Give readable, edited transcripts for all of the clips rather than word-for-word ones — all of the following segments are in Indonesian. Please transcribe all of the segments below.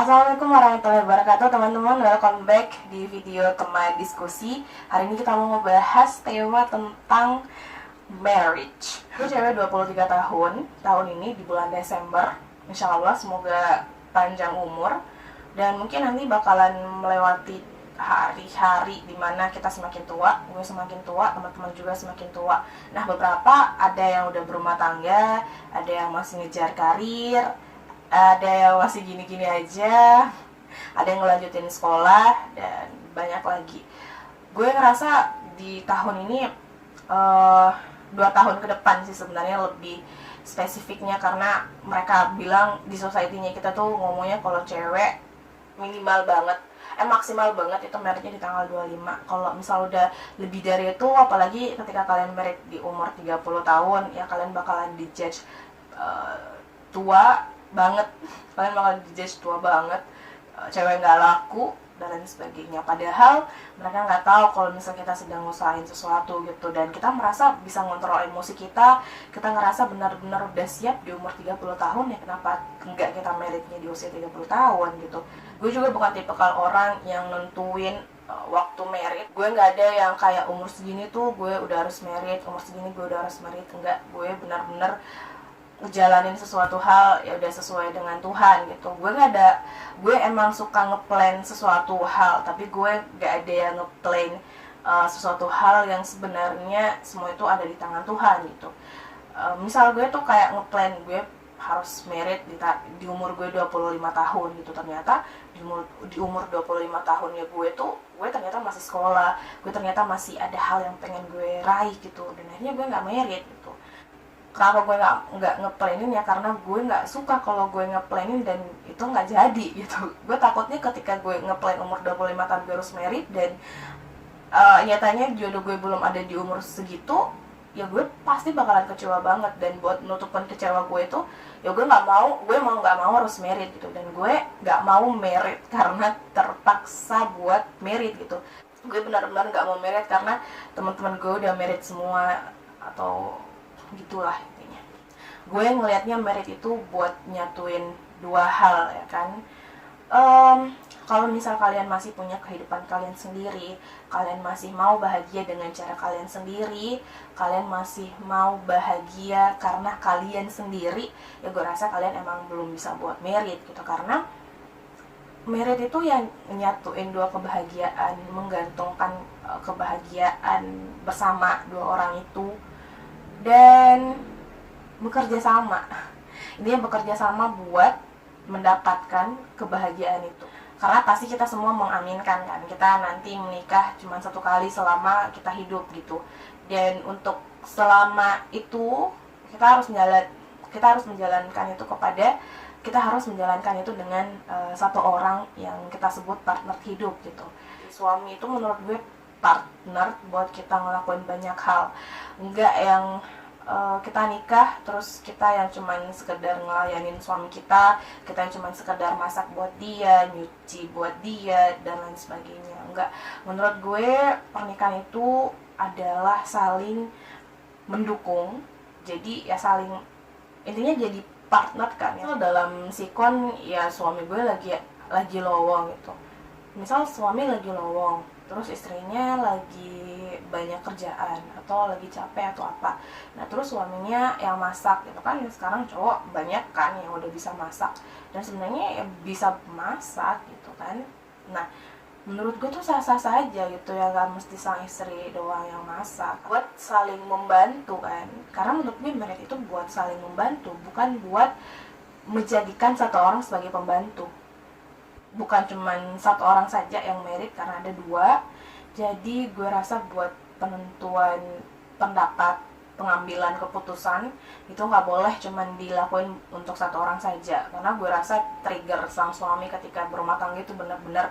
Assalamualaikum warahmatullahi wabarakatuh teman-teman, welcome back di video teman diskusi. Hari ini kita mau ngebahas tema tentang marriage. Aku cewek 23 tahun ini di bulan Desember. Insya Allah semoga panjang umur. Dan mungkin nanti bakalan melewati hari-hari dimana kita semakin tua, gue semakin tua, teman-teman juga semakin tua. Nah, beberapa ada yang udah berumah tangga, ada yang masih ngejar karir, ada yang masih gini-gini aja, ada yang ngelanjutin sekolah, dan banyak lagi. Gue ngerasa di tahun ini 2 tahun ke depan sih sebenarnya lebih spesifiknya, karena mereka bilang di society-nya kita tuh ngomongnya kalau cewek minimal banget, maksimal banget itu marriage-nya di tanggal 25. Kalau misal udah lebih dari itu, apalagi ketika kalian married di umur 30 tahun, ya kalian bakalan dijudge tua banget, kalian bakal dijudge tua banget, cewek nggak laku dan lain sebagainya. Padahal mereka nggak tahu kalau misalnya kita sedang ngusahain sesuatu gitu, dan kita merasa bisa ngontrol emosi kita ngerasa benar-benar udah siap di umur 30 tahun, ya kenapa enggak kita meritnya di usia 30 tahun gitu. Gue juga bukan tipikal orang yang nentuin waktu merit. Gue nggak ada yang kayak umur segini tuh gue udah harus merit, umur segini gue udah harus merit. Enggak, gue benar-benar ngejalanin sesuatu hal ya udah sesuai dengan Tuhan gitu. Gue emang suka ngeplan sesuatu hal, tapi gue nggak ada yang ngeplan sesuatu hal yang sebenarnya semua itu ada di tangan Tuhan gitu. Misal gue tuh kayak ngeplan gue harus merit di umur gue 25 tahun gitu. Ternyata di umur 25 tahun ya gue ternyata masih sekolah, gue ternyata masih ada hal yang pengen gue raih gitu, dan akhirnya gue nggak merit gitu. Kenapa gue nggak ngeplanin ya, karena gue nggak suka kalau gue ngeplanin dan itu nggak jadi gitu. Gue takutnya ketika gue ngeplan umur 25 tahun gue harus merit, dan nyatanya jodoh gue belum ada di umur segitu, ya gue pasti bakalan kecewa banget. Dan buat nutupin kecewa gue itu, ya gue nggak mau harus merit gitu, dan gue nggak mau merit karena terpaksa buat merit gitu. Gue benar-benar nggak mau merit karena teman-teman gue udah merit semua, atau gitulah intinya. Gue ngelihatnya merit itu buat nyatuin dua hal, ya kan. Kalau misal kalian masih punya kehidupan kalian sendiri, kalian masih mau bahagia dengan cara kalian sendiri, kalian masih mau bahagia karena kalian sendiri, ya gue rasa kalian emang belum bisa buat merit gitu. Karena merit itu yang nyatuin dua kebahagiaan, menggantungkan kebahagiaan bersama dua orang itu, dan bekerja sama. Intinya bekerja sama buat mendapatkan kebahagiaan itu. Karena pasti kita semua mengaminkan kan, kita nanti menikah cuma satu kali selama kita hidup gitu. Dan untuk selama itu kita harus menjalankan itu dengan satu orang yang kita sebut partner hidup gitu. Suami itu menurut gue partner buat kita ngelakuin banyak hal, enggak yang kita nikah terus kita yang cuman sekedar ngelayanin suami kita yang cuman sekedar masak buat dia, nyuci buat dia, dan lain sebagainya. Enggak, menurut gue pernikahan itu adalah saling mendukung. Jadi ya intinya jadi partner kan ya. Dalam sikon ya suami gue lagi lowong gitu. Misal suami lagi lowong, terus istrinya lagi banyak kerjaan atau lagi capek atau apa, nah terus suaminya yang masak gitu kan. Sekarang cowok banyak kan yang udah bisa masak, dan sebenarnya ya bisa masak gitu kan. Nah menurut gue tuh sah-sah saja gitu ya, gak mesti sang istri doang yang masak, buat saling membantu kan. Karena menurut gue merit itu buat saling membantu, bukan buat menjadikan satu orang sebagai pembantu. Bukan cuman satu orang saja yang merit, karena ada dua. Jadi gue rasa buat penentuan pendapat, pengambilan keputusan itu nggak boleh cuman dilakuin untuk satu orang saja. Karena gue rasa trigger sang suami ketika berumah tangga itu benar-benar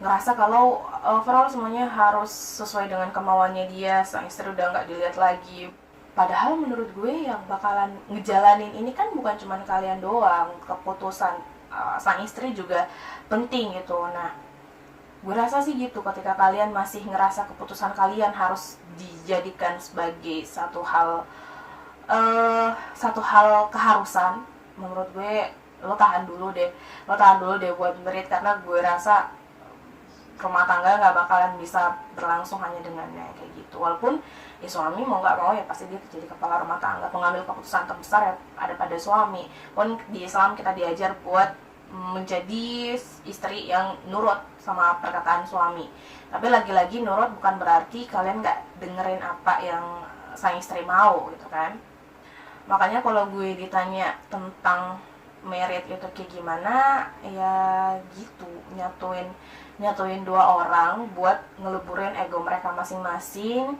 ngerasa kalau overall semuanya harus sesuai dengan kemauannya dia, sang istri udah nggak dilihat lagi. Padahal menurut gue yang bakalan ngejalanin ini kan bukan cuman kalian doang, keputusan sang istri juga penting gitu. Nah gue rasa sih gitu, ketika kalian masih ngerasa keputusan kalian harus dijadikan sebagai satu hal keharusan, menurut gue lo tahan dulu deh buat merit, karena gue rasa rumah tangga nggak bakalan bisa berlangsung hanya dengannya kayak gitu. Walaupun ya suami mau nggak mau ya pasti dia jadi kepala rumah tangga, pengambil keputusan terbesar ya ada pada suami. Pun di Islam kita diajar buat menjadi istri yang nurut sama perkataan suami. Tapi lagi-lagi nurut bukan berarti kalian nggak dengerin apa yang sang istri mau gitu kan. Makanya kalau gue ditanya tentang merit itu kayak gimana, ya gitu, nyatuin dua orang buat ngeluburin ego mereka masing-masing,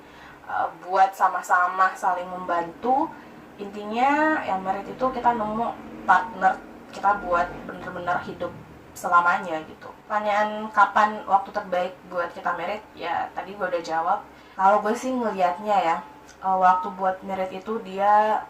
buat sama-sama saling membantu. Intinya ya merit itu kita nemu partner kita buat bener-bener hidup selamanya gitu. Pertanyaan kapan waktu terbaik buat kita merit, ya tadi gue udah jawab. Kalau gue sih ngelihatnya ya, waktu buat merit itu dia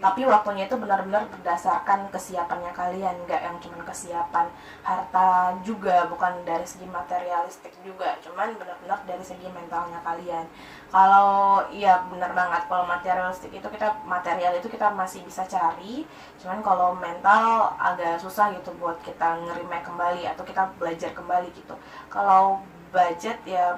tapi waktunya itu benar-benar berdasarkan kesiapannya kalian, nggak yang cuman kesiapan harta juga, bukan dari segi materialistik juga, cuman benar-benar dari segi mentalnya kalian. Kalau iya benar banget, kalau materialistik itu material itu kita masih bisa cari, cuman kalau mental agak susah gitu buat kita nge-remake kembali atau kita belajar kembali gitu. Kalau budget ya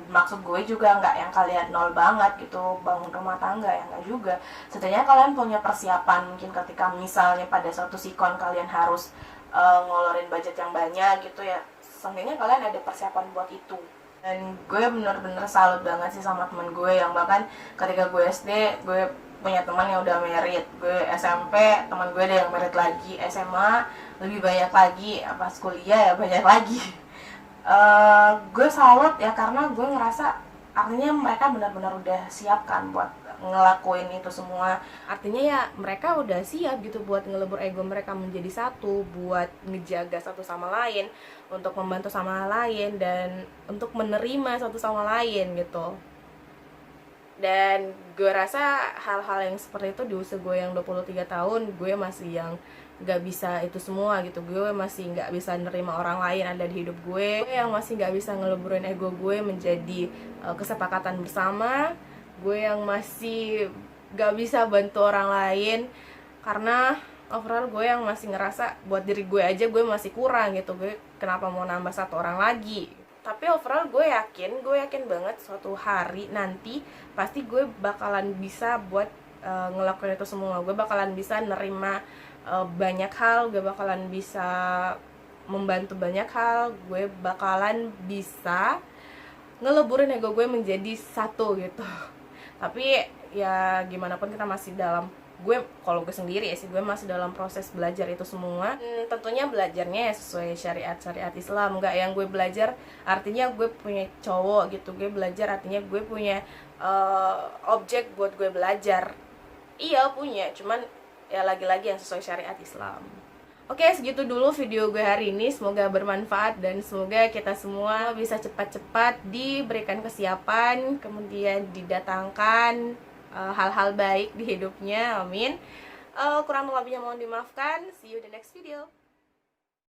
maksud gue juga nggak yang kalian nol banget gitu bangun rumah tangga, ya nggak juga. Setidaknya kalian punya persiapan, mungkin ketika misalnya pada suatu sikon kalian harus ngolorin budget yang banyak gitu ya, seenggaknya kalian ada persiapan buat itu. Dan gue bener-bener salut banget sih sama temen gue yang bahkan ketika gue SD gue punya teman yang udah merit, gue SMP teman gue ada yang merit lagi, SMA lebih banyak lagi, pas kuliah ya banyak lagi. Gue salut ya karena gue ngerasa artinya mereka benar-benar udah siap kan buat ngelakuin itu semua. Artinya ya mereka udah siap gitu buat ngelebur ego mereka menjadi satu, buat ngejaga satu sama lain, untuk membantu sama lain, dan untuk menerima satu sama lain gitu. Dan gue rasa hal-hal yang seperti itu di usia gue yang 23 tahun, gue masih yang gak bisa itu semua gitu. Gue masih gak bisa nerima orang lain ada di hidup gue yang masih gak bisa ngeleburin ego gue menjadi kesepakatan bersama. Gue yang masih gak bisa bantu orang lain karena overall gue yang masih ngerasa buat diri gue aja gue masih kurang gitu. Gue kenapa mau nambah satu orang lagi. Tapi overall gue yakin banget suatu hari nanti pasti gue bakalan bisa buat ngelakuin itu semua. Gue bakalan bisa nerima banyak hal, gue bakalan bisa membantu banyak hal, gue bakalan bisa ngeleburin ego gue menjadi satu gitu. Tapi ya gimana pun kita masih dalam, kalau gue sendiri ya sih, gue masih dalam proses belajar itu semua. Tentunya belajarnya ya sesuai syariat Islam, nggak yang gue belajar artinya gue punya cowok gitu. Gue belajar artinya gue punya objek buat gue belajar. Iya punya, cuman ya lagi-lagi yang sesuai syariat Islam. Oke, segitu dulu video gue hari ini. Semoga bermanfaat dan semoga kita semua bisa cepat-cepat diberikan kesiapan, kemudian didatangkan hal-hal baik di hidupnya. Amin. Kurang lebihnya mohon dimaafkan. See you in the next video.